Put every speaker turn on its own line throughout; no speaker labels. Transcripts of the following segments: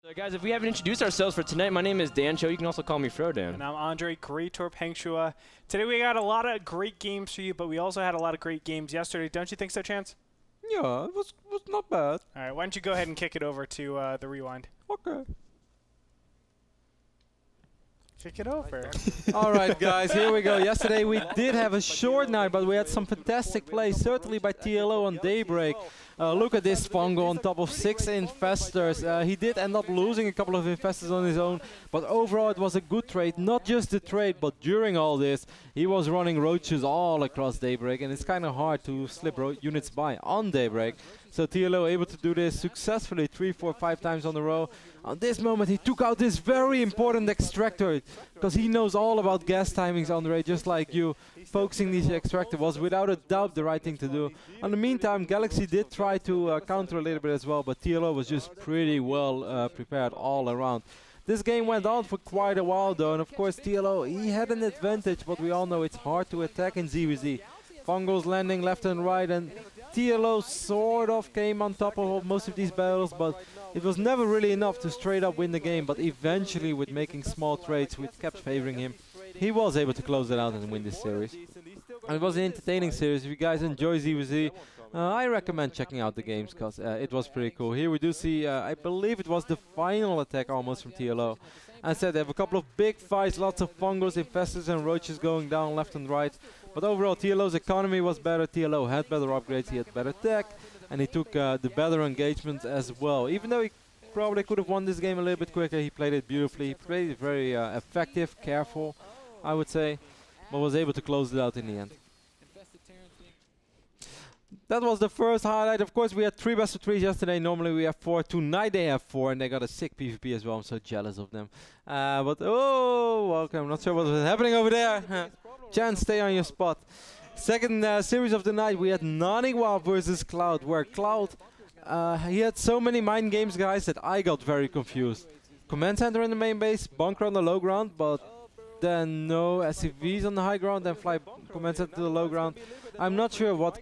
So guys, if we haven't introduced ourselves for tonight, my name is Dan Cho. You can also call me Frodan.
And I'm Andre Greatorp Hengshua. Today we got a lot of great games for you, but we also had a lot of great games yesterday. Don't you think so, Chance?
Yeah, it was not bad.
All right, why don't you go ahead and kick it over to the rewind.
Okay.
Kick it over.
All right, guys, here we go. Yesterday we did have a short night, but we had some fantastic plays, certainly by TLO on Daybreak. Look at this Fungo on top of 6 infestors. He did end up losing a couple of infestors on his own, but overall it was a good trade. Not just the trade, but during all this, he was running roaches all across Daybreak, and it's kind of hard to slip units by on Daybreak. So TLO able to do this successfully 3, 4, 5 times on the row. On this moment he took out this very important extractor, because he knows all about gas timings, Andre, just like you. Focusing this extractor was without a doubt the right thing to do. In the meantime, Galaxy did try to counter a little bit as well, but TLO was just pretty well prepared all around. This game went on for quite a while though, and of course TLO, he had an advantage, but we all know it's hard to attack in ZVZ. Fungos landing left and right, and TLO sort of came on top of most of these battles, but it was never really enough to straight up win the game. But eventually, with making small trades which kept favoring him, he was able to close it out and win this series. And it was an entertaining series. If you guys enjoy ZVZ, I recommend checking out the games, because it was pretty cool. Here we do see, I believe it was the final attack almost from TLO. As I said, they have a couple of big fights, lots of fungos, infestors and roaches going down left and right. But overall, TLO's economy was better. TLO had better upgrades, he had better tech, and he took the better engagement as well. Even though he probably could have won this game a little bit quicker, he played it beautifully. He played it very effective, careful, I would say, but was able to close it out in the end. That was the first highlight. Of course, we had 3 best of 3s yesterday. Normally we have 4. Tonight they have 4, and they got a sick PvP as well. I'm so jealous of them. But oh, welcome. I'm not sure what was happening over there. Chance, stay on your spot. Second series of the night, we had Naniwa versus Cloud, where Cloud, he had so many mind games, guys, that I got very confused. Command center in the main base, bunker on the low ground, but then no SCVs on the high ground, then fly command center to the low ground. I'm not sure what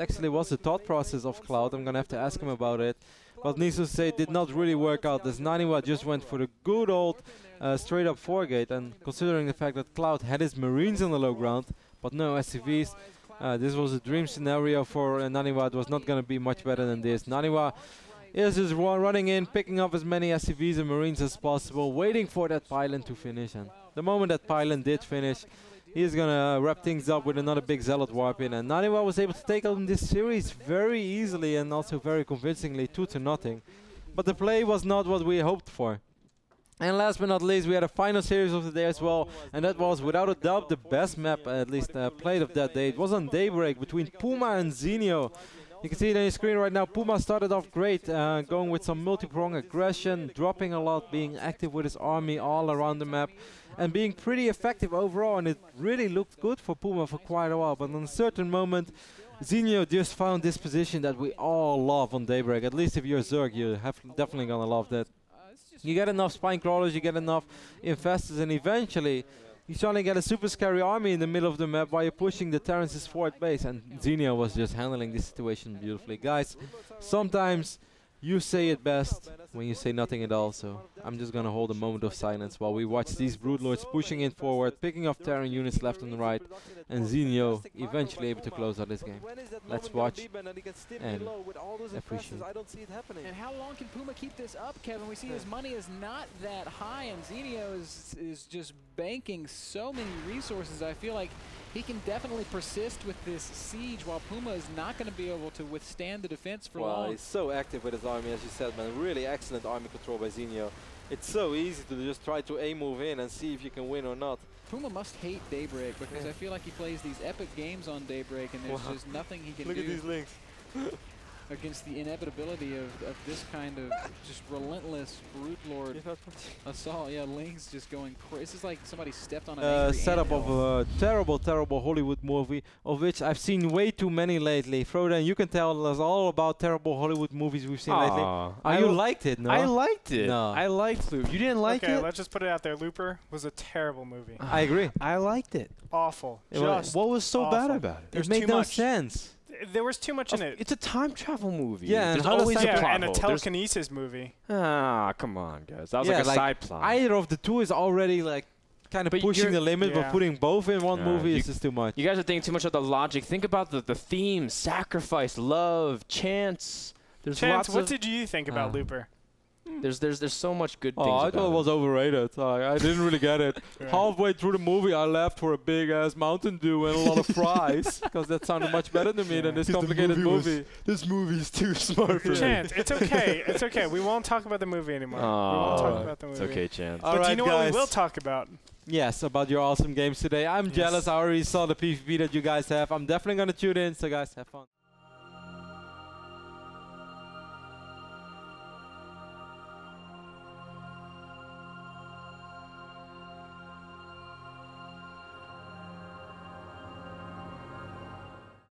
actually was the thought process of Cloud. I'm gonna have to ask him about it. But needless to say, it did not really work out, as Naniwa just went for the good old straight up 4-gate, and considering the fact that Cloud had his Marines on the low ground, but no SCVs, this was a dream scenario for Naniwa. It was not gonna be much better than this. Naniwa is just running in, picking up as many SCVs and Marines as possible, waiting for that pylon to finish, and the moment that pylon did finish, he's gonna wrap things up with another big Zealot warp in, and Naniwa was able to take on this series very easily and also very convincingly, 2-0. But the play was not what we hoped for. And last but not least, we had a final series of the day as well, and that was without a doubt the best map, at least played of that day. It was on Daybreak between Puma and Zinio. You can see it on your screen right now. Puma started off great, going with some multi-prong aggression, dropping a lot, being active with his army all around the map, and being pretty effective overall, and it really looked good for Puma for quite a while. But on a certain moment, Zinio just found this position that we all love on Daybreak. At least if you're Zerg, you're definitely gonna love that. You get enough spine crawlers, you get enough infestors, and eventually you suddenly get a super scary army in the middle of the map while you're pushing the Terrance's forward base, and Zinio was just handling this situation beautifully. Guys, sometimes you say it best when you say nothing at all, so I'm just gonna hold a moment of silence while we watch these Broodlords pushing in forward, picking off Terran units left and right, and Zinio eventually able to close out this game. Let's watch and appreciate.
And how long can Puma keep this up, Kevin? We see his money is not that high, and Zinio is just banking so many resources. I feel like he can definitely persist with this siege, while Puma is not going to be able to withstand the defense for long.
He's so active with his army, as you said, man. Really excellent army control by Zinio. It's so easy to just try to move in and see if you can win or not.
Puma must hate Daybreak, because I feel like he plays these epic games on Daybreak, and there's just nothing he can do.
Look at these links.
Against the inevitability of this kind of just relentless Broodlord assault. Yeah, Ling's just going crazy. This is like somebody stepped on a
setup of a terrible Hollywood movie, of which I've seen way too many lately. Frodan, you can tell us all about terrible Hollywood movies we've seen lately. You liked it, no?
I liked it.
No.
I liked Loop. You didn't like it?
Okay, let's just put it out there. Looper was a terrible movie.
I agree.
I liked it.
Awful.
What was so bad about it?
There's
it made
too
no
much.
sense.
there was too much in it.
It's a time travel movie.
Yeah,
there's
and how
always
does
a
that
plot
and a
hole.
telekinesis movie.
Come on, guys. That was like a side plot.
Either of the two is already like kind of pushing the limit, but putting both in one movie is just too much.
You guys are thinking too much of the logic. Think about the themes: sacrifice, love, chance. There's
Chance,
lots
what
of
did you think about Looper?
there's so much good things.
I thought it was overrated. I didn't really get it. Halfway through the movie, I left for a big ass Mountain Dew and a lot of fries because that sounded much better to me than this complicated movie.
This movie is too smart for me.
Chance, it's okay. It's okay. We won't talk about the movie anymore. We won't talk about the movie.
It's okay, Chance.
But do you know what we will talk about?
Yes, about your awesome games today. I'm jealous. I already saw the PvP that you guys have. I'm definitely going to tune in, so guys, have fun.